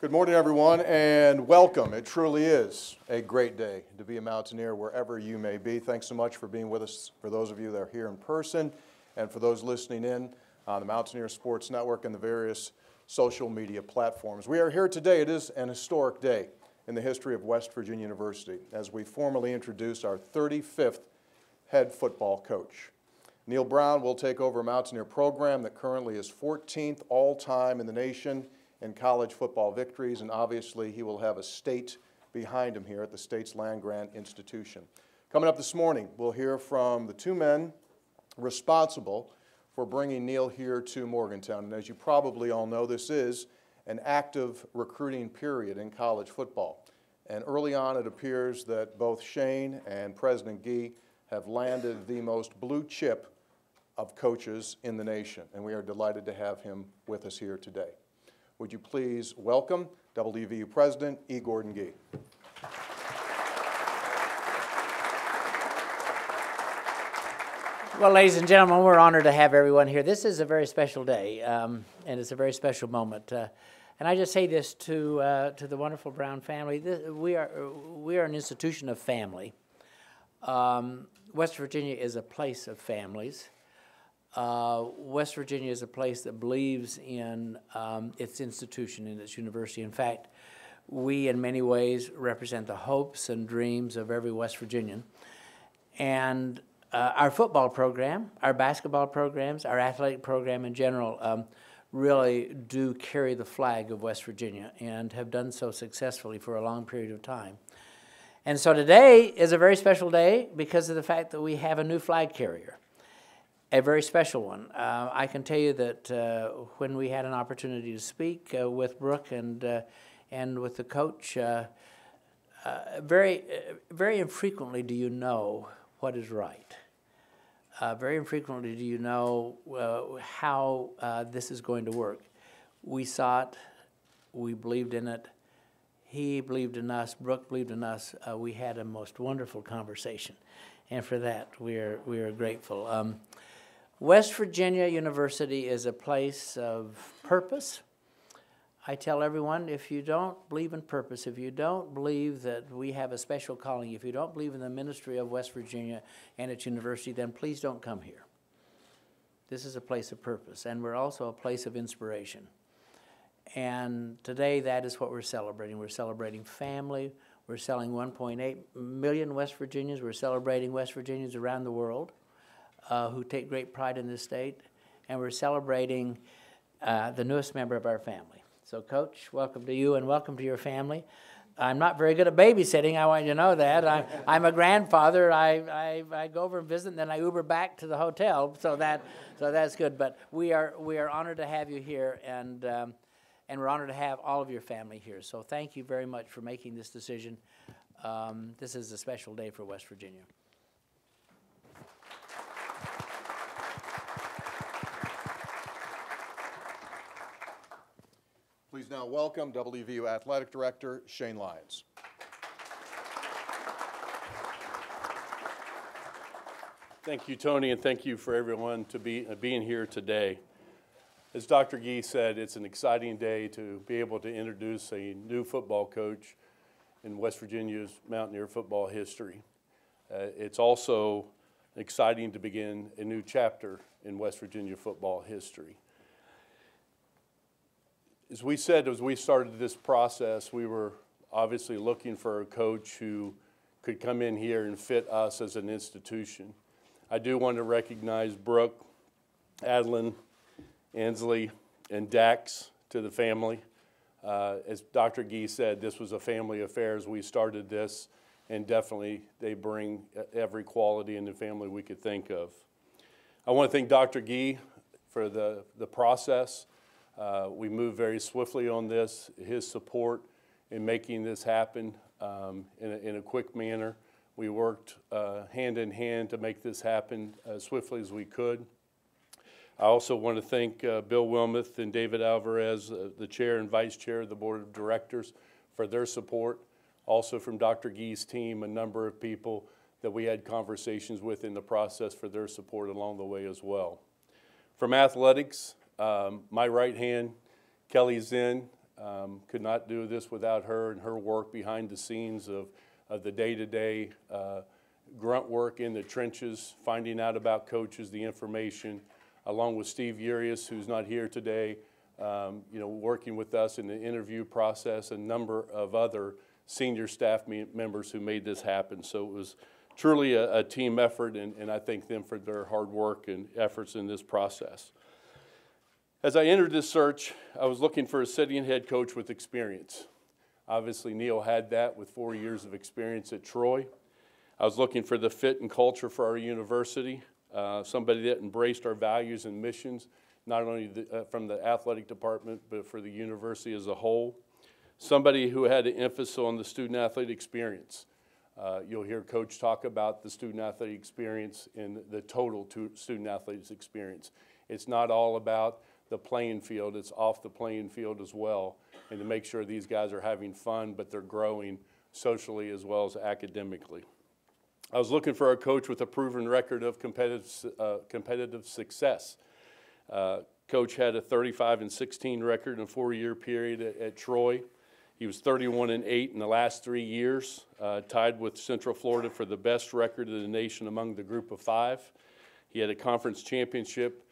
Good morning, everyone, and welcome. It truly is a great day to be a Mountaineer wherever you may be. Thanks so much for being with us, for those of you that are here in person, and for those listening in on the Mountaineer Sports Network and the various social media platforms. We are here today. It is an historic day in the history of West Virginia University as we formally introduce our 35th head football coach. Neal Brown will take over a Mountaineer program that currently is 14th all-time in the nation in college football victories, and obviously he will have a state behind him here at the state's land-grant institution. Coming up this morning, we'll hear from the two men responsible for bringing Neal here to Morgantown. And as you probably all know, this is an active recruiting period in college football. And early on, it appears that both Shane and President Gee have landed the most blue chip of coaches in the nation, and we are delighted to have him with us here today. Would you please welcome Wvu President E. Gordon Gee. Well, ladies and gentlemen, we're honored to have everyone here. This is a very special day, and it's a very special moment. And I just say this to the wonderful Brown family. We are an institution of family. West Virginia is a place of families. West Virginia is a place that believes in its institution, in its university. In fact, we in many ways represent the hopes and dreams of every West Virginian. And our football program, our basketball programs, our athletic program in general really do carry the flag of West Virginia and have done so successfully for a long period of time. And so today is a very special day because of the fact that we have a new flag carrier. A very special one. I can tell you that when we had an opportunity to speak with Brooke and with the coach, very infrequently do you know what is right. Very infrequently do you know how this is going to work. We saw it. We believed in it. He believed in us. Brooke believed in us. We had a most wonderful conversation, and for that we are grateful. West Virginia University is a place of purpose. I tell everyone, if you don't believe in purpose, if you don't believe that we have a special calling, if you don't believe in the ministry of West Virginia and its university, then please don't come here. This is a place of purpose, and we're also a place of inspiration. And today, that is what we're celebrating. We're celebrating family. We're selling 1.8 million West Virginians. We're celebrating West Virginians around the world who take great pride in this state, and we're celebrating the newest member of our family. So, Coach, welcome to you and welcome to your family. I'm not very good at babysitting, I want you to know that. I'm a grandfather. I go over and visit, and then I Uber back to the hotel, so that's good. But we are honored to have you here, and we're honored to have all of your family here. So thank you very much for making this decision. This is a special day for West Virginia. Please now welcome WVU Athletic Director Shane Lyons. Thank you, Tony, and thank you for everyone to being here today. As Dr. Gee said, it's an exciting day to be able to introduce a new football coach in West Virginia's Mountaineer football history. It's also exciting to begin a new chapter in West Virginia football history. As we said, as we started this process, we were obviously looking for a coach who could come in here and fit us as an institution. I do want to recognize Brooke, Adlin, Ansley, and Dax to the family. As Dr. Gee said, this was a family affair as we started this, and definitely they bring every quality in the family we could think of. I want to thank Dr. Gee for the process. We moved very swiftly on this, his support in making this happen in a quick manner. We worked hand in hand to make this happen as swiftly as we could. I also want to thank Bill Wilmuth and David Alvarez, the chair and vice chair of the board of directors, for their support. Also from Dr. Gee's team, a number of people that we had conversations with in the process for their support along the way as well. From athletics, my right hand, Kelly Zinn, Could not do this without her and her work behind the scenes of the day-to-day grunt work in the trenches, finding out about coaches, the information, along with Steve Urias, who's not here today, working with us in the interview process, a number of other senior staff members who made this happen. So it was truly a team effort, and I thank them for their hard work and efforts in this process. As I entered this search, I was looking for a sitting head coach with experience. Obviously, Neal had that with 4 years of experience at Troy. I was looking for the fit and culture for our university, somebody that embraced our values and missions, not only from the athletic department, but for the university as a whole. Somebody who had an emphasis on the student-athlete experience. You'll hear Coach talk about the student-athlete experience and the total student-athletes experience. It's not all about the playing field, it's off the playing field as well, and to make sure these guys are having fun, but they're growing socially as well as academically. I was looking for a coach with a proven record of competitive success. Coach had a 35-16 record in a 4-year period at Troy. He was 31-8 in the last 3 years, tied with Central Florida for the best record in the nation among the group of 5. He had a conference championship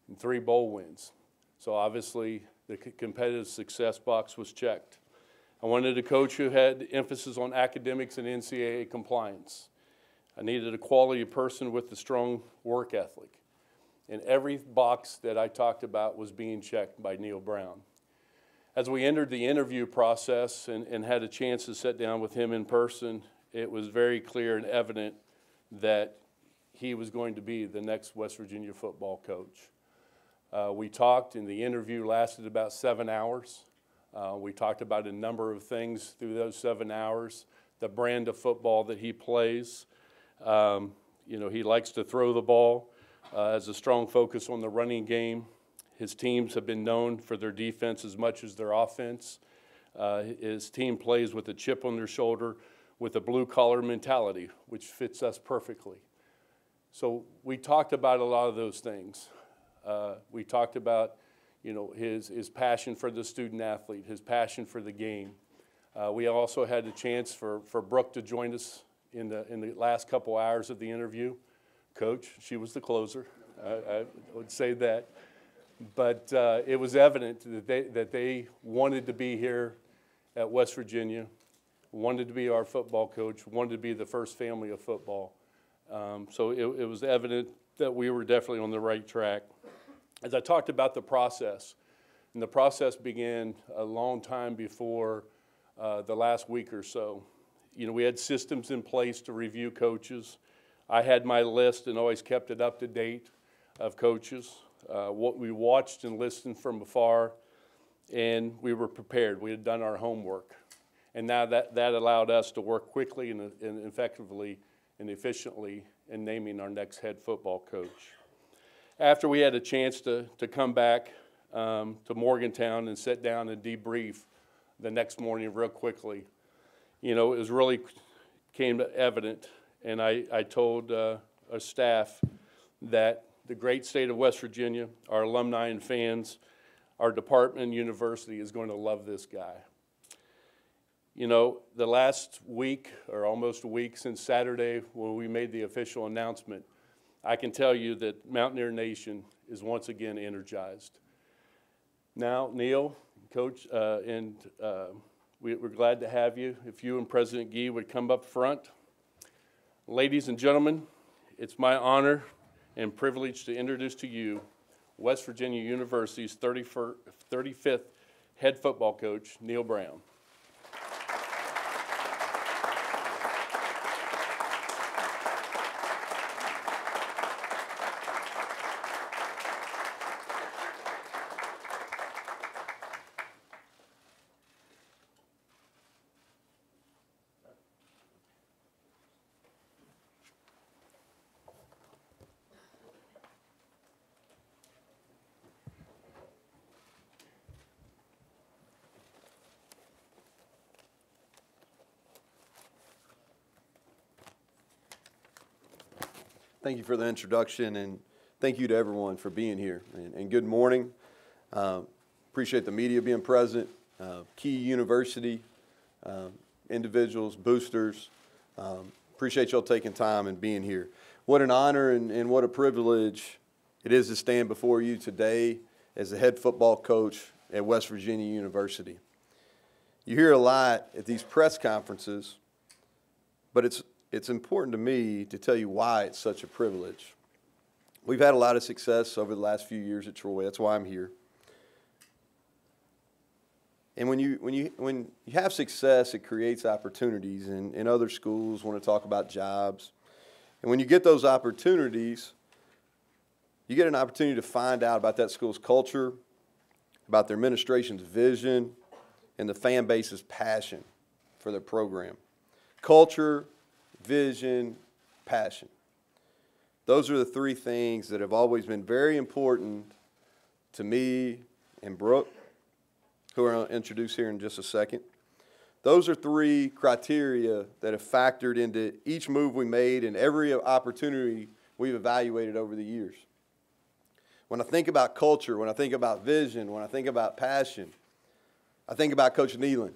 and 3 bowl wins. So obviously the competitive success box was checked. I wanted a coach who had emphasis on academics and NCAA compliance. I needed a quality person with a strong work ethic. And every box that I talked about was being checked by Neal Brown. As we entered the interview process and had a chance to sit down with him in person, it was very clear and evident that he was going to be the next West Virginia football coach. We talked, and the interview lasted about 7 hours. We talked about a number of things through those 7 hours, the brand of football that he plays. He likes to throw the ball, has a strong focus on the running game. His teams have been known for their defense as much as their offense. His team plays with a chip on their shoulder with a blue-collar mentality, which fits us perfectly. So we talked about a lot of those things. We talked about, his passion for the student-athlete, his passion for the game. We also had a chance for Brooke to join us in the last couple hours of the interview. Coach, she was the closer. I would say that. But it was evident that they wanted to be here at West Virginia, wanted to be our football coach, wanted to be the first family of football. So it was evident that we were definitely on the right track. As I talked about the process, and the process began a long time before the last week or so. We had systems in place to review coaches. I had my list and always kept it up to date of coaches. What we watched and listened from afar, and we were prepared. We had done our homework. And now that allowed us to work quickly and effectively and efficiently in naming our next head football coach. After we had a chance to come back to Morgantown and sit down and debrief the next morning real quickly, it was really came evident, and I told our staff that the great state of West Virginia, our alumni and fans, our department and university is going to love this guy. The last week or almost a week since Saturday when we made the official announcement, I can tell you that Mountaineer Nation is once again energized. Now, Neal, Coach, we're glad to have you. If you and President Gee would come up front. Ladies and gentlemen, it's my honor and privilege to introduce to you West Virginia University's 35th head football coach, Neal Brown. Thank you for the introduction, and thank you to everyone for being here. And good morning. Appreciate the media being present. key university individuals, boosters. Appreciate y'all taking time and being here. What an honor and what a privilege it is to stand before you today as the head football coach at West Virginia University. You hear a lot at these press conferences, but it's important to me to tell you why it's such a privilege. We've had a lot of success over the last few years at Troy. That's why I'm here. And when you have success, it creates opportunities, and other schools want to talk about jobs. And when you get those opportunities, you get an opportunity to find out about that school's culture, about their administration's vision, and the fan base's passion for their program. Culture, vision, passion. Those are the three things that have always been very important to me and Brooke, who I'll introduce here in just a second. Those are three criteria that have factored into each move we made and every opportunity we've evaluated over the years. When I think about culture, when I think about vision, when I think about passion, I think about Coach Neal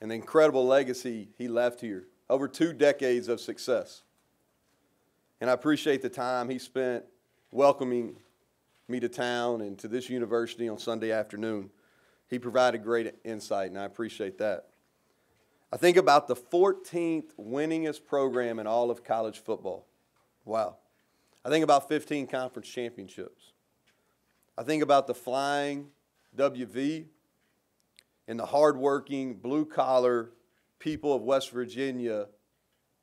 and the incredible legacy he left here, over 2 decades of success. And I appreciate the time he spent welcoming me to town and to this university on Sunday afternoon. He provided great insight, and I appreciate that. I think about the 14th winningest program in all of college football. Wow. I think about 15 conference championships. I think about the flying WV and the hardworking, blue-collar people of West Virginia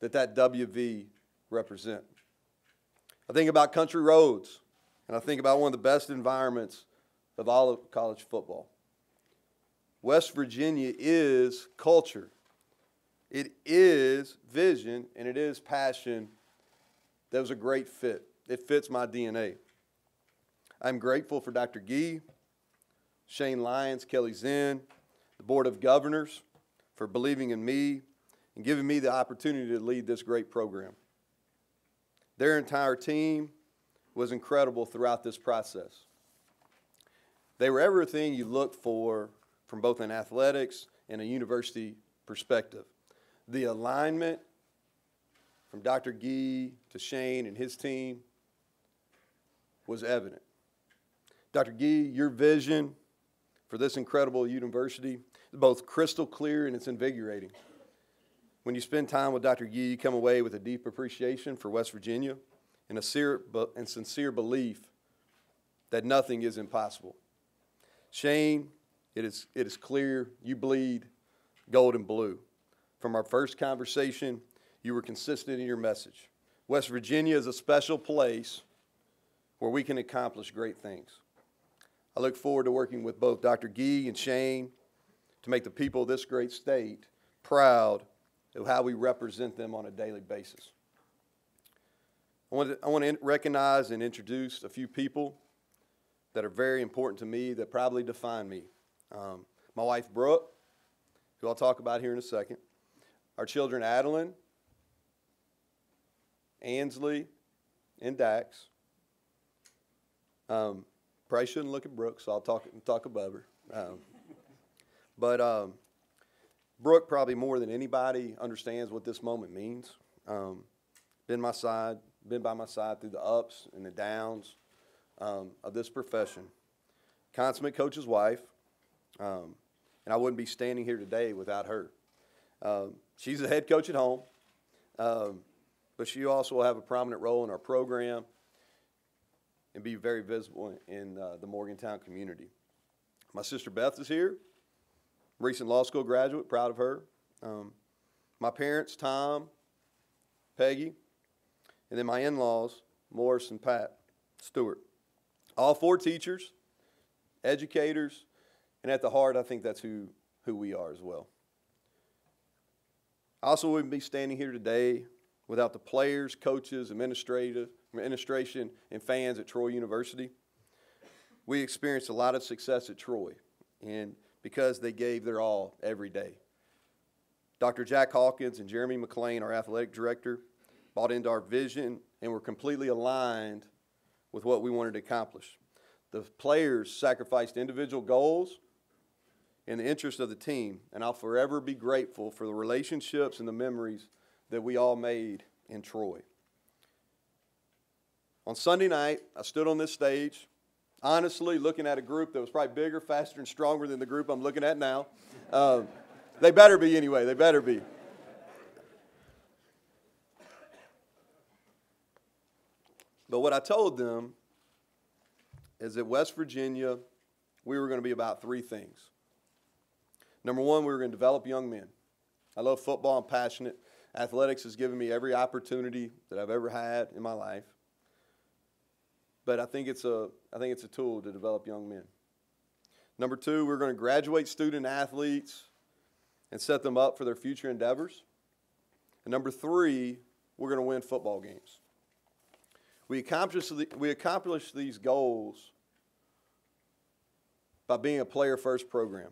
that WV represent. I think about country roads, and I think about one of the best environments of all of college football. West Virginia is culture. It is vision, and it is passion. That was a great fit. It fits my DNA. I'm grateful for Dr. Gee, Shane Lyons, Kelly Zinn, the Board of Governors for believing in me and giving me the opportunity to lead this great program. Their entire team was incredible throughout this process. They were everything you look for from both an athletics and a university perspective. The alignment from Dr. Gee to Shane and his team was evident. Dr. Gee, your vision for this incredible university is both crystal clear and it's invigorating. When you spend time with Dr. Gee, you come away with a deep appreciation for West Virginia and a sincere belief that nothing is impossible. Shane, it is clear you bleed gold and blue. From our first conversation, you were consistent in your message. West Virginia is a special place where we can accomplish great things. I look forward to working with both Dr. Gee and Shane to make the people of this great state proud of how we represent them on a daily basis. I want to recognize and introduce a few people that are very important to me that probably define me. My wife, Brooke, who I'll talk about here in a second. Our children, Adeline, Ansley, and Dax. Probably shouldn't look at Brooke, so I'll talk above her. But Brooke, probably more than anybody, understands what this moment means. Been by my side through the ups and the downs of this profession. Consummate coach's wife, and I wouldn't be standing here today without her. She's the head coach at home, but she also will have a prominent role in our program and be very visible in the Morgantown community. My sister Beth is here, recent law school graduate, proud of her. My parents, Tom, Peggy, and then my in-laws, Morris and Pat Stewart. All 4 teachers, educators, and at the heart, I think that's who we are as well. I also wouldn't be standing here today without the players, coaches, administration, and fans at Troy University. We experienced a lot of success at Troy, and because they gave their all every day. Dr. Jack Hawkins and Jeremy McLean, our athletic director, bought into our vision and were completely aligned with what we wanted to accomplish. The players sacrificed individual goals in the interest of the team, and I'll forever be grateful for the relationships and the memories that we all made in Troy. On Sunday night, I stood on this stage, honestly looking at a group that was probably bigger, faster, and stronger than the group I'm looking at now. They better be anyway. They better be. But what I told them is that West Virginia, we were going to be about three things. Number one, we were going to develop young men. I love football. I'm passionate. Athletics has given me every opportunity that I've ever had in my life. But I think it's a tool to develop young men. Number two, we're going to graduate student athletes and set them up for their future endeavors. And number three, we're going to win football games. We accomplish these goals by being a player-first program.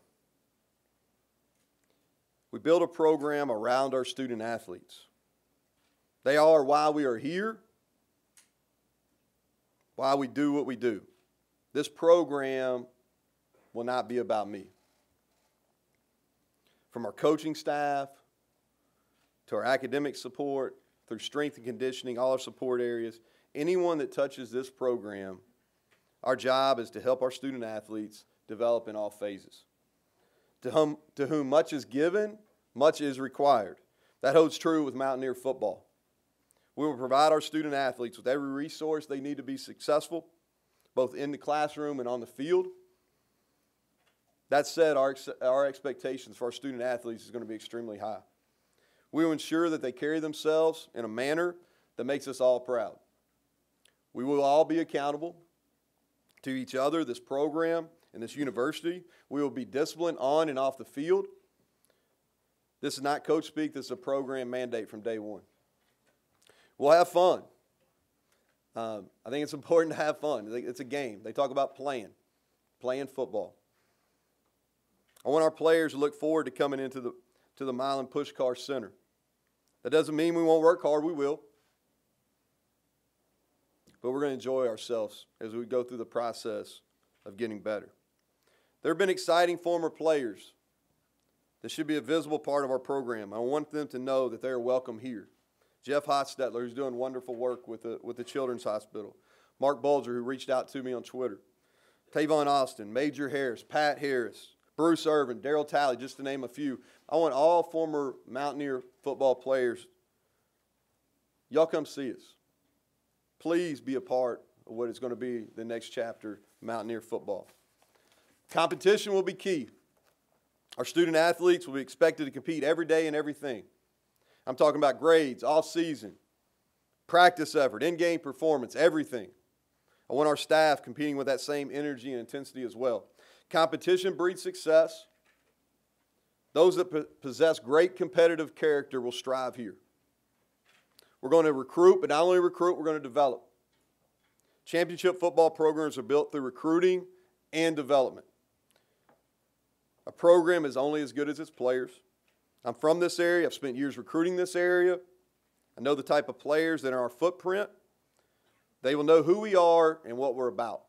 We build a program around our student athletes. They are why we are here, why we do what we do. This program will not be about me. From our coaching staff to our academic support, through strength and conditioning, all our support areas, anyone that touches this program, our job is to help our student athletes develop in all phases. To whom much is given, much is required. That holds true with Mountaineer football. We will provide our student athletes with every resource they need to be successful, both in the classroom and on the field. That said, our expectations for our student athletes is going to be extremely high. We will ensure that they carry themselves in a manner that makes us all proud. We will all be accountable to each other, this program, and this university. We will be disciplined on and off the field. This is not coach speak. This is a program mandate from day one. We'll have fun. I think it's important to have fun. It's a game. They talk about playing football. I want our players to look forward to coming into the Milan Pushkar Center. That doesn't mean we won't work hard. We will. But we're going to enjoy ourselves as we go through the process of getting better. There have been exciting former players that should be a visible part of our program. I want them to know that they are welcome here. Jeff Hostetler, who's doing wonderful work with the Children's Hospital. Mark Bulger, who reached out to me on Twitter. Tavon Austin, Major Harris, Pat Harris, Bruce Irvin, Darryl Talley, just to name a few. I want all former Mountaineer football players, y'all come see us. Please be a part of what is going to be the next chapter of Mountaineer football. Competition will be key. Our student athletes will be expected to compete every day in everything. I'm talking about grades, all season, practice effort, in-game performance, everything. I want our staff competing with that same energy and intensity as well. Competition breeds success. Those that possess great competitive character will strive here. We're going to recruit, but not only recruit, we're going to develop. Championship football programs are built through recruiting and development. A program is only as good as its players. I'm from this area. I've spent years recruiting this area. I know the type of players that are our footprint. They will know who we are and what we're about.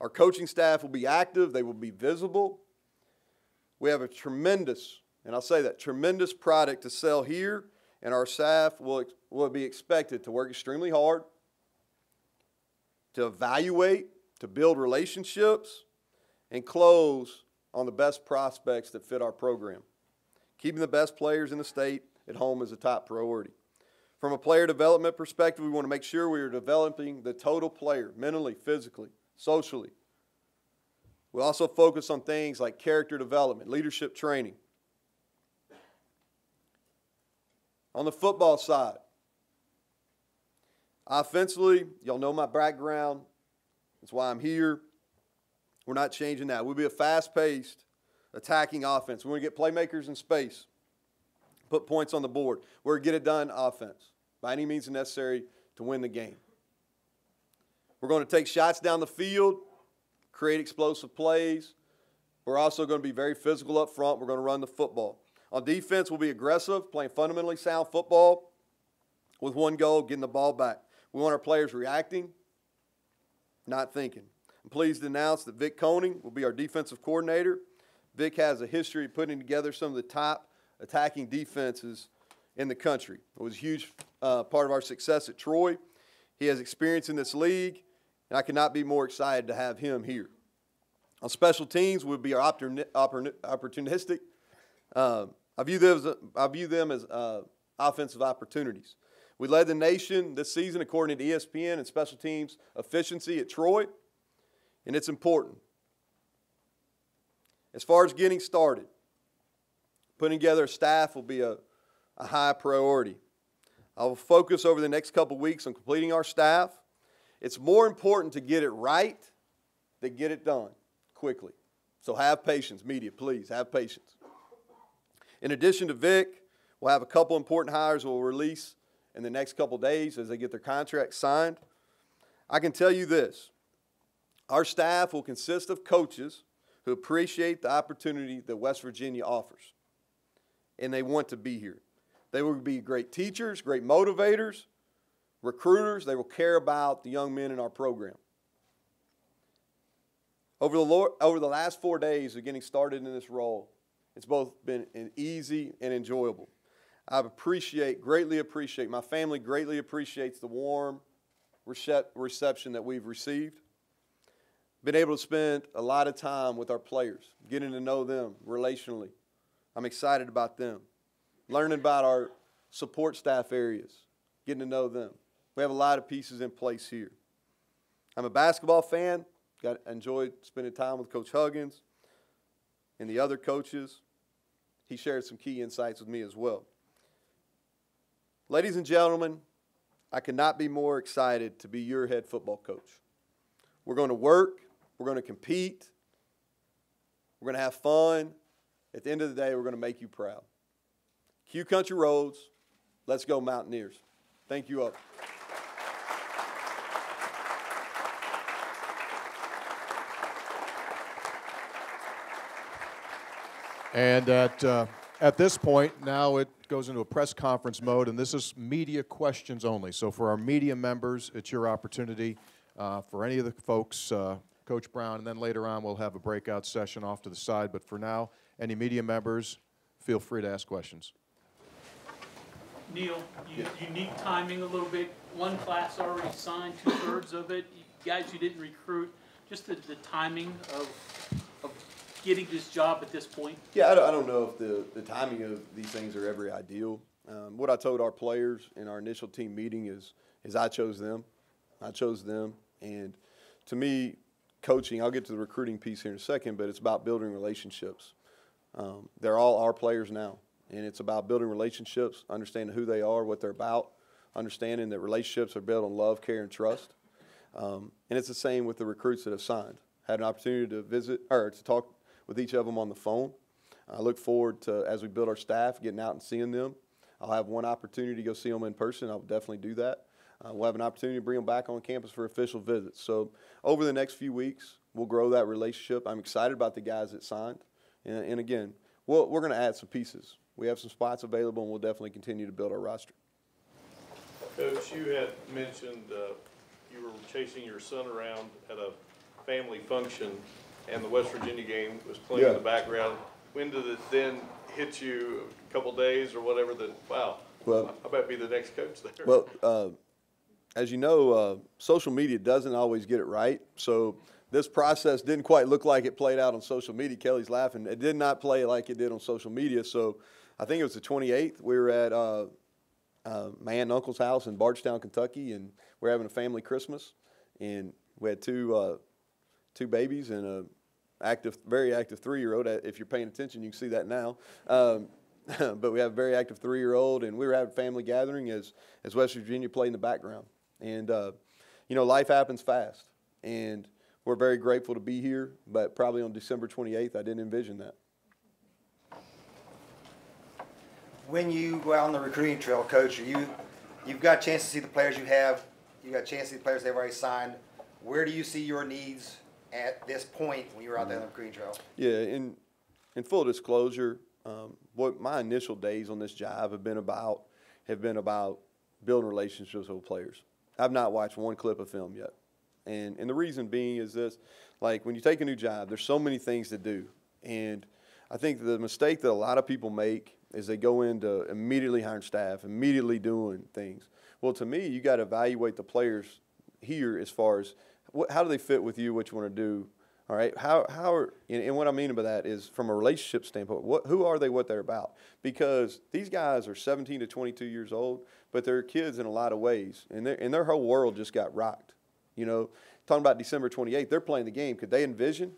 Our coaching staff will be active. They will be visible. We have a tremendous, and I'll say that, tremendous product to sell here, and our staff will be expected to work extremely hard, to evaluate, to build relationships, and close on the best prospects that fit our program. Keeping the best players in the state at home is a top priority. From a player development perspective, we want to make sure we are developing the total player, mentally, physically, socially. We also focus on things like character development, leadership training. On the football side, offensively, y'all know my background. That's why I'm here. We're not changing that. We'll be a fast-paced, attacking offense. We want to get playmakers in space, put points on the board. We're a get-it-done offense by any means necessary to win the game. We're going to take shots down the field, create explosive plays. We're also going to be very physical up front. We're going to run the football. On defense, we'll be aggressive, playing fundamentally sound football with one goal, getting the ball back. We want our players reacting, not thinking. I'm pleased to announce that Vic Koning will be our defensive coordinator. Vic has a history of putting together some of the top attacking defenses in the country. It was a huge part of our success at Troy. He has experience in this league, and I could not be more excited to have him here. On special teams, we'll be opportunistic. I view them as offensive opportunities. We led the nation this season according to ESPN in special teams efficiency at Troy, and it's important. As far as getting started, putting together a staff will be a high priority. I will focus over the next couple weeks on completing our staff. It's more important to get it right than get it done quickly. So have patience, media, please, have patience. In addition to Vic, we'll have a couple important hires we'll release in the next couple days as they get their contracts signed. I can tell you this, our staff will consist of coaches who appreciate the opportunity that West Virginia offers, and they want to be here. They will be great teachers, great motivators, recruiters. They will care about the young men in our program. Over the last 4 days of getting started in this role, it's both been easy and enjoyable. Greatly appreciate, my family greatly appreciates the warm reception that we've received. Been able to spend a lot of time with our players, getting to know them relationally. I'm excited about them. Learning about our support staff areas, getting to know them. We have a lot of pieces in place here. I'm a basketball fan. Enjoyed spending time with Coach Huggins and the other coaches. He shared some key insights with me as well. Ladies and gentlemen, I could not be more excited to be your head football coach. We're going to work. We're going to compete. We're going to have fun. At the end of the day, we're going to make you proud. Q Country Roads, let's go Mountaineers. Thank you all. And at this point, now it goes into a press conference mode, and this is media questions only. So for our media members, it's your opportunity. For any of the folks, Coach Brown, and then later on we'll have a breakout session off to the side. But for now, any media members, feel free to ask questions. Neal, unique timing a little bit. One class already signed, 2/3 of it. Guys you didn't recruit. Just the timing of getting this job at this point. Yeah, I don't know if the timing of these things are ever ideal. What I told our players in our initial team meeting is I chose them. I chose them. And to me, coaching, I'll get to the recruiting piece here in a second, but it's about building relationships. They're all our players now. And it's about building relationships, understanding who they are, what they're about, understanding that relationships are built on love, care, and trust. And it's the same with the recruits that have signed. Had an opportunity to visit or to talk with each of them on the phone. I look forward to, as we build our staff, getting out and seeing them. I'll have one opportunity to go see them in person. I'll definitely do that. We'll have an opportunity to bring them back on campus for official visits. So over the next few weeks, we'll grow that relationship. I'm excited about the guys that signed. And again, we're going to add some pieces. We have some spots available, and we'll definitely continue to build our roster. Coach, you had mentioned you were chasing your son around at a family function, and the West Virginia game was playing in the background. When did it then hit you, a couple days or whatever, that, wow, I bet be the next coach there? Well, as you know, social media doesn't always get it right. So this process didn't quite look like it played out on social media. Kelly's laughing. It did not play like it did on social media. So I think it was the 28th. We were at my aunt and uncle's house in Bardstown, Kentucky, and we're having a family Christmas. And we had two babies and a very active 3-year-old. If you're paying attention, you can see that now. But we have a very active 3-year-old, and we were having a family gathering as West Virginia played in the background. And, life happens fast. And we're very grateful to be here, but probably on December 28th, I didn't envision that. When you go out on the recruiting trail, Coach, you've got a chance to see the players you've got a chance to see the players they've already signed. Where do you see your needs at this point when you were out there on the recruiting trail? Yeah, in full disclosure, what my initial days on this job have been about building relationships with players. I've not watched one clip of film yet. And the reason being is this, like when you take a new job, there's so many things to do. And I think the mistake that a lot of people make is they go into immediately hiring staff, immediately doing things. Well, to me, you got to evaluate the players here as far as how do they fit with you, what you want to do. All right, and what I mean by that is from a relationship standpoint, who are they, what they're about? Because these guys are 17 to 22 years old, but they're kids in a lot of ways, and their whole world just got rocked. You know, talking about December 28th, they're playing the game. Could they envision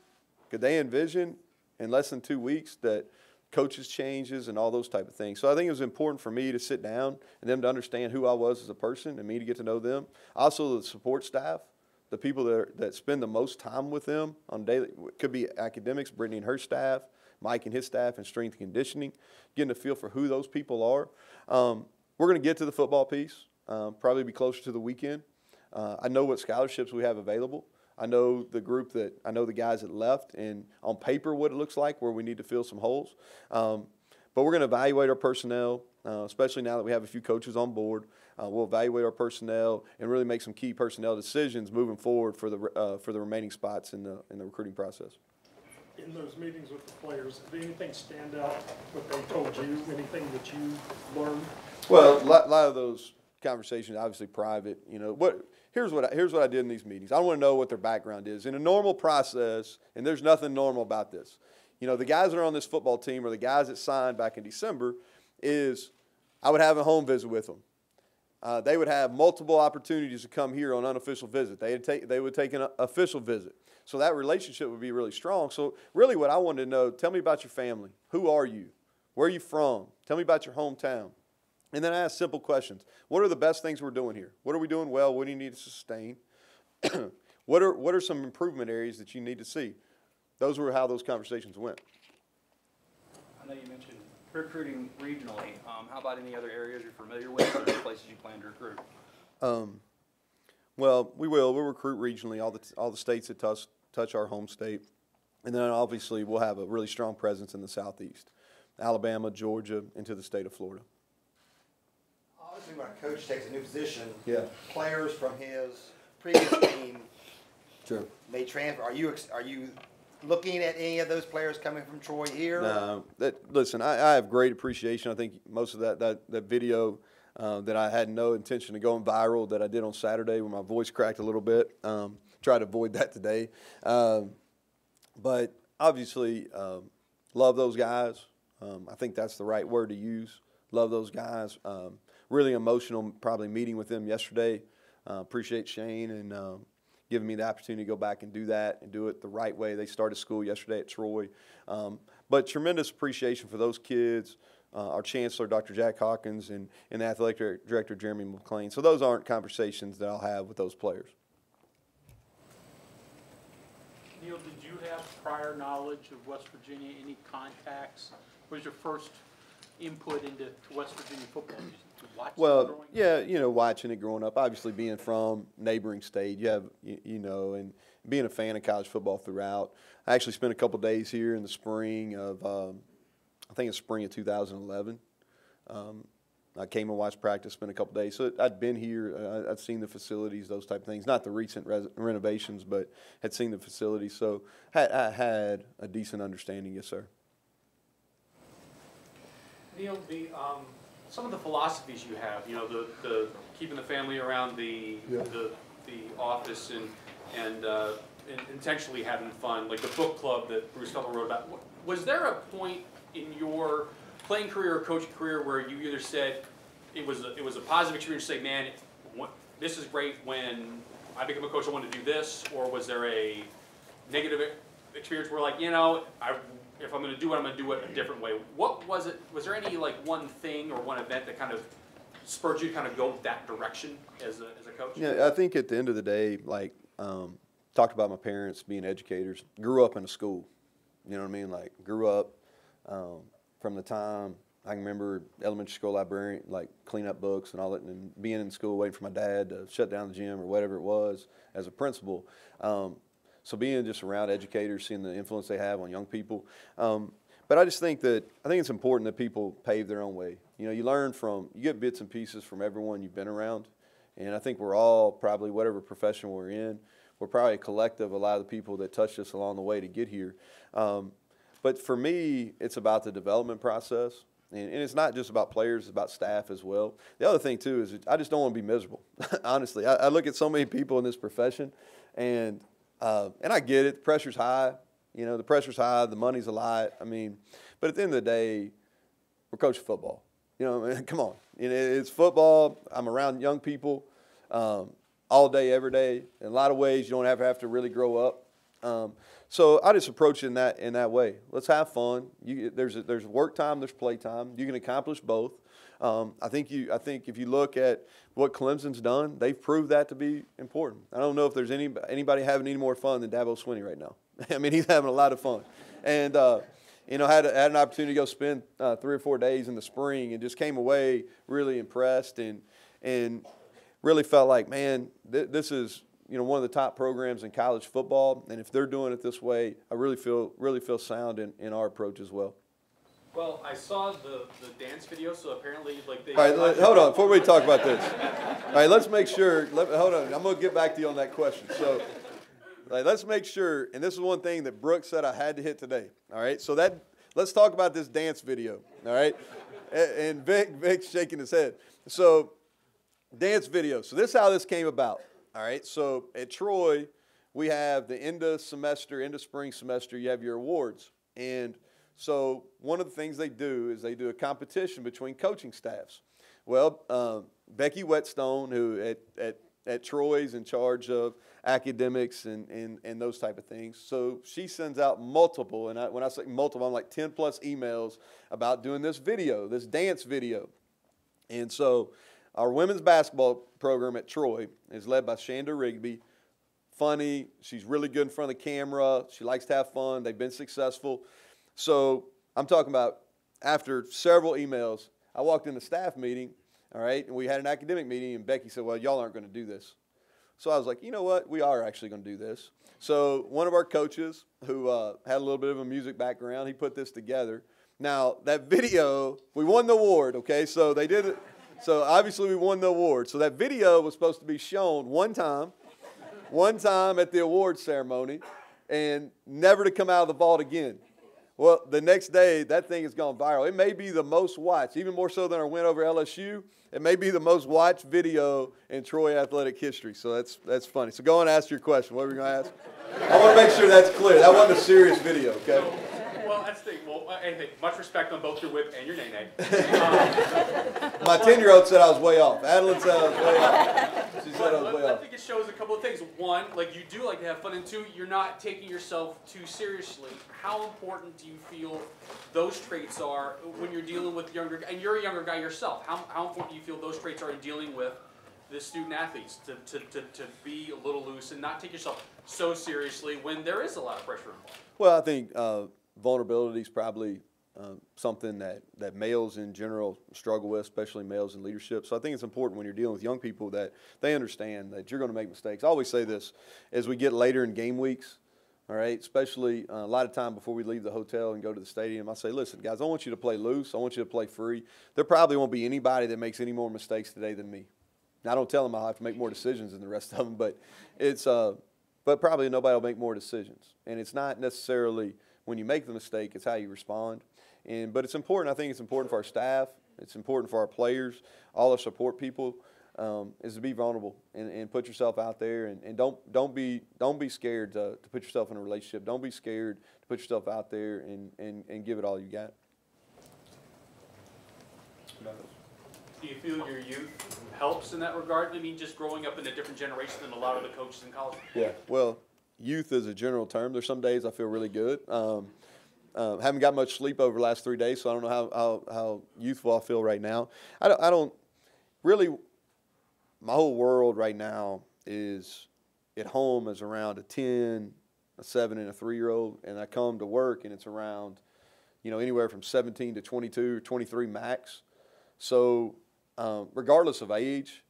in less than 2 weeks that coaches changes and all those type of things? So I think it was important for me to sit down and them to understand who I was as a person and me to get to know them. Also the support staff. The people that spend the most time with them on daily, could be academics, Brittany and her staff, Mike and his staff, and strength and conditioning, getting a feel for who those people are. We're going to get to the football piece, probably be closer to the weekend. I know what scholarships we have available. I know the guys that left, and on paper what it looks like, where we need to fill some holes. But we're going to evaluate our personnel, especially now that we have a few coaches on board. We'll evaluate our personnel and really make some key personnel decisions moving forward for the remaining spots in the recruiting process. In those meetings with the players, did anything stand out, what they told you, anything that you learned? Well, a lot of those conversations obviously private. You know, here's what I did in these meetings. I want to know what their background is in a normal process, and there's nothing normal about this. You know, the guys that are on this football team or the guys that signed back in December is I would have a home visit with them. They would have multiple opportunities to come here on unofficial visit. They would take an official visit. So that relationship would be really strong. So really what I wanted to know, tell me about your family. Who are you? Where are you from? Tell me about your hometown. And then I ask simple questions. What are the best things we're doing here? What are we doing well? What do you need to sustain? What are some improvement areas that you need to see? Those were how those conversations went. I know you mentioned recruiting regionally. How about any other areas you're familiar with or places you plan to recruit? Well, we'll recruit regionally, all the states that touch our home state. And then obviously we'll have a really strong presence in the Southeast, Alabama, Georgia, into the state of Florida. Obviously, when a coach takes a new position, Yeah. players from his previous team Sure. may transfer. Are you looking at any of those players coming from Troy here? No, listen, I have great appreciation. I think most of that video that I had no intention of going viral that I did on Saturday where my voice cracked a little bit. Try to avoid that today. But obviously, love those guys. I think that's the right word to use. Love those guys. Really emotional probably meeting with them yesterday. Appreciate Shane and giving me the opportunity to go back and do that and do it the right way. They started school yesterday at Troy. But tremendous appreciation for those kids, our Chancellor, Dr. Jack Hawkins, and the Athletic Director, Jeremy McClain. So those aren't conversations that I'll have with those players. Neal, did you have prior knowledge of West Virginia, any contacts? What was your first input into West Virginia football? Did you watch it Well, growing up? yeah, you know, watching it growing up, obviously being from neighboring state, you have, you know, and being a fan of college football throughout. I actually spent a couple days here in the spring of, I think it's spring of 2011. I came and watched practice, spent a couple days. So I'd been here, I'd seen the facilities, those type of things. Not the recent renovations, but had seen the facilities. So I had a decent understanding, yes, sir. Neal, some of the philosophies you have, you know, the keeping the family around the office and intentionally having fun, like the book club that Bruce Feller wrote about. Was there a point in your playing career or coaching career where you either said it was a positive experience, say, man, this is great, when I become a coach, I want to do this, or was there a negative experience where, like, you know, if I'm going to do it, I'm going to do it a different way? What was it? Was there any, like, one thing or one event that kind of spurred you to kind of go that direction as a coach? Yeah, I think at the end of the day, like, talked about my parents being educators, grew up in a school. You know what I mean? Like, grew up from the time I can remember elementary school librarian, like clean up books and all that, and being in school waiting for my dad to shut down the gym or whatever it was as a principal. So being just around educators, seeing the influence they have on young people. But I just think it's important that people pave their own way. You know, you get bits and pieces from everyone you've been around. And I think we're all probably, whatever profession we're in, we're probably a collective, a lot of the people that touched us along the way to get here. But for me, it's about the development process. And it's not just about players, it's about staff as well. The other thing, too, is I just don't want to be miserable. Honestly, I look at so many people in this profession, and I get it. The pressure's high. You know, the pressure's high. The money's a lot. I mean, but at the end of the day, we're coaching football. You know, come on. You know, it's football. I'm around young people all day, every day. In a lot of ways, you don't ever have to really grow up. So I just approach it in that way. Let's have fun. There's work time, there's play time. You can accomplish both. I think if you look at what Clemson's done, they've proved that to be important. I don't know if there's anybody having any more fun than Dabo Swinney right now. I mean, he's having a lot of fun, and you know, had an opportunity to go spend 3 or 4 days in the spring, and just came away really impressed and really felt like, man, this is, you know, one of the top programs in college football, and if they're doing it this way, I really feel sound in our approach as well. Well, I saw the dance video, so apparently, like, they... All right, hold on, before we talk about this. All right, let's make sure, hold on, I'm going to get back to you on that question. So, let's make sure, and this is one thing that Brooke said I had to hit today, all right? So let's talk about this dance video, all right? And Vic's shaking his head. So, dance video. So this is how this came about. All right, so at Troy, we have the end of spring semester, you have your awards. And so one of the things they do is they do a competition between coaching staffs. Well, Becky Whetstone, who at Troy's in charge of academics and those type of things, so she sends out multiple, and when I say multiple, I'm like 10 plus emails about doing this video, this dance video. And so our women's basketball program at Troy is led by Shanda Rigby. Funny, she's really good in front of the camera. She likes to have fun. They've been successful. So I'm talking about after several emails, I walked in the staff meeting, all right, and we had an academic meeting, and Becky said, well, y'all aren't going to do this. So I was like, you know what, we are actually going to do this. So one of our coaches who had a little bit of a music background, he put this together. Now, that video, we won the award, okay, so they did it. So obviously we won the award. So that video was supposed to be shown one time at the award ceremony, and never to come out of the vault again. Well, the next day, that thing has gone viral. It may be the most watched, even more so than our win over LSU. It may be the most watched video in Troy athletic history. So that's funny. So go and ask your question. What were you going to ask? I want to make sure that's clear. That wasn't a serious video, okay? Well, that's the thing. Well, hey, much respect on both your whip and your nay-nay. My 10-year-old said I was way off. Adeline said I was way off. She said I was way off. I think it shows a couple of things. One, like, you do like to have fun, and two, you're not taking yourself too seriously. How important do you feel those traits are when you're dealing with younger, and you're a younger guy yourself, how important do you feel those traits are in dealing with the student athletes, to be a little loose and not take yourself so seriously when there is a lot of pressure involved? Well, I think vulnerability is probably something that males in general struggle with, especially males in leadership. So I think it's important when you're dealing with young people that they understand that you're going to make mistakes. I always say this, as we get later in game weeks, all right, especially a lot of time before we leave the hotel and go to the stadium, I say, listen, guys, I want you to play loose. I want you to play free. There probably won't be anybody that makes any more mistakes today than me. Now, I don't tell them I'll have to make more decisions than the rest of them, but but probably nobody will make more decisions. And it's not necessarily when you make the mistake, it's how you respond. But it's important. I think it's important for our staff. It's important for our players, all our support people, is to be vulnerable and put yourself out there. And don't be scared to put yourself in a relationship. Don't be scared to put yourself out there and give it all you got. Do you feel your youth helps in that regard? I mean, just growing up in a different generation than a lot of the coaches in college? Yeah, well, youth is a general term. There's some days I feel really good. Haven't got much sleep over the last 3 days, so I don't know how youthful I feel right now. I don't really, my whole world right now is at home is around a 10, a 7, and a 3-year-old, and I come to work and it's around, anywhere from 17 to 22 or 23 max. So regardless of age,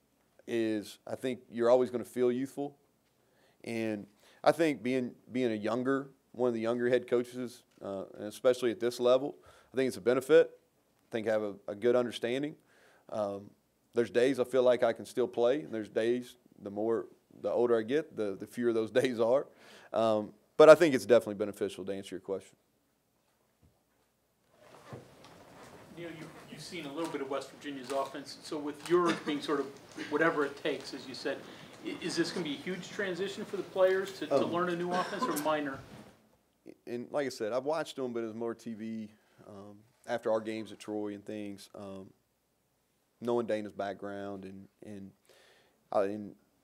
I think you're always going to feel youthful. And I think being one of the younger head coaches, and especially at this level, I think it's a benefit. I think I have a good understanding. There's days I feel like I can still play, and there's days, the older I get, the fewer those days are. But I think it's definitely beneficial, to answer your question. Neal, you've seen a little bit of West Virginia's offense, so with yours being sort of whatever it takes, as you said, is this going to be a huge transition for the players to learn a new offense, or minor? And like I said, I've watched them, but it was more TV after our games at Troy and things. Knowing Dana's background and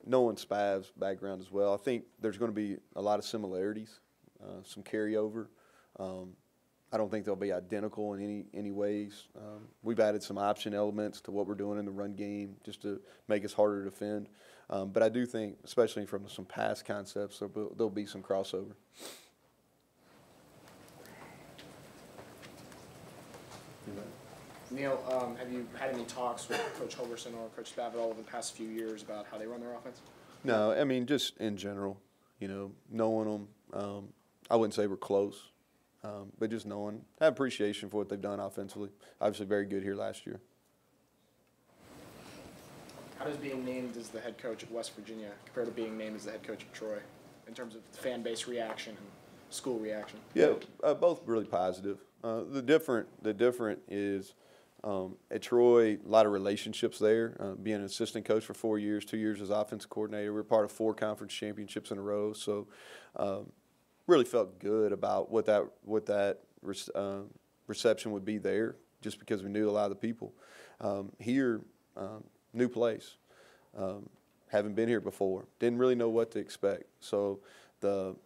knowing Spav's background as well, I think there's going to be a lot of similarities, some carryover. I don't think they'll be identical in any ways. We've added some option elements to what we're doing in the run game just to make us harder to defend. But I do think, especially from some pass concepts, there'll be some crossover. Neal, have you had any talks with Coach Holgerson or Coach Spav at all over the past few years about how they run their offense? No, I mean, just in general, knowing them, I wouldn't say we're close, but just knowing, I have appreciation for what they've done offensively. Obviously very good here last year. How does being named as the head coach at West Virginia compare to being named as the head coach of Troy in terms of fan base reaction and school reaction? Yeah, both really positive. The different is at Troy, a lot of relationships there. Being an assistant coach for 4 years, 2 years as offensive coordinator, we're part of 4 conference championships in a row. So, really felt good about what that reception would be there, just because we knew a lot of the people. Here, new place, haven't been here before, didn't really know what to expect. So, the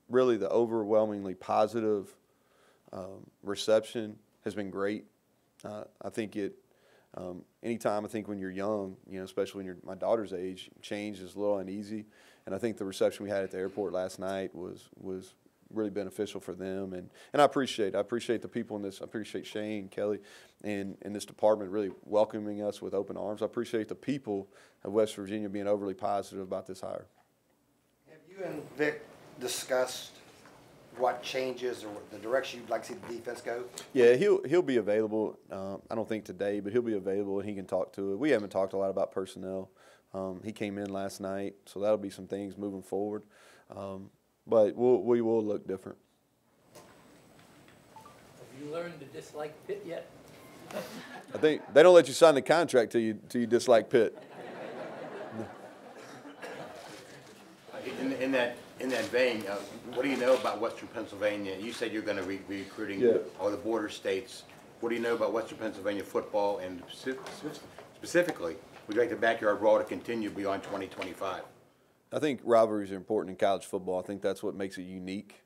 overwhelmingly positive reception has been great. I think anytime, I think when you're young, especially when you're my daughter's age, change is a little uneasy. And I think the reception we had at the airport last night was really beneficial for them. And I appreciate the people in this. I appreciate Shane, Kelly, and this department really welcoming us with open arms. I appreciate the people of West Virginia being overly positive about this hire. Have you and Vic discussed what changes or the direction you'd like to see the defense go? Yeah, he'll be available. I don't think today, but he'll be available and he can talk to it. We haven't talked a lot about personnel. He came in last night, so that'll be some things moving forward. But we will look different. Have you learned to dislike Pitt yet? I think they don't let you sign the contract till you dislike Pitt. In that vein, what do you know about Western Pennsylvania? You said you're going to be recruiting all the border states. What do you know about Western Pennsylvania football, and specifically, would you like the backyard brawl to continue beyond 2025? I think rivalries are important in college football. I think that's what makes it unique,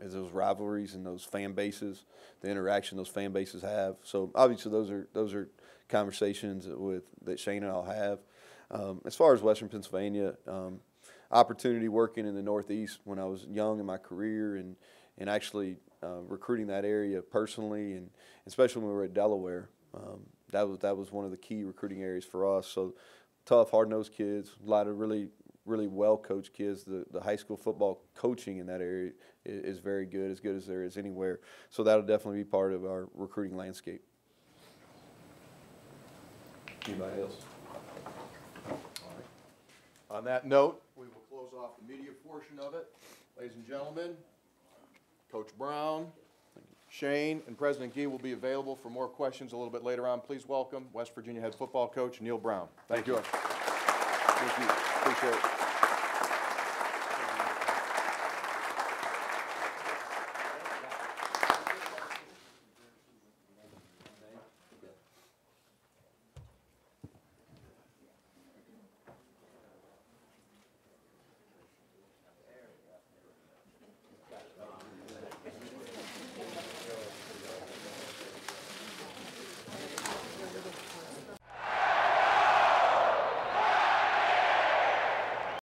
is those rivalries and those fan bases, the interaction those fan bases have. So obviously those are conversations that Shane and I'll have. As far as Western Pennsylvania, opportunity working in the Northeast when I was young in my career and actually recruiting that area personally, and especially when we were at Delaware, that was one of the key recruiting areas for us. So tough, hard-nosed kids, a lot of really well-coached kids. The high school football coaching in that area is very good as there is anywhere. So that'll definitely be part of our recruiting landscape. Anybody else? On that note, we will close off the media portion of it. Ladies and gentlemen, Coach Brown, Shane, and President Gee will be available for more questions a little bit later on. Please welcome West Virginia head football coach Neal Brown. Thank you. Thank you. Appreciate it.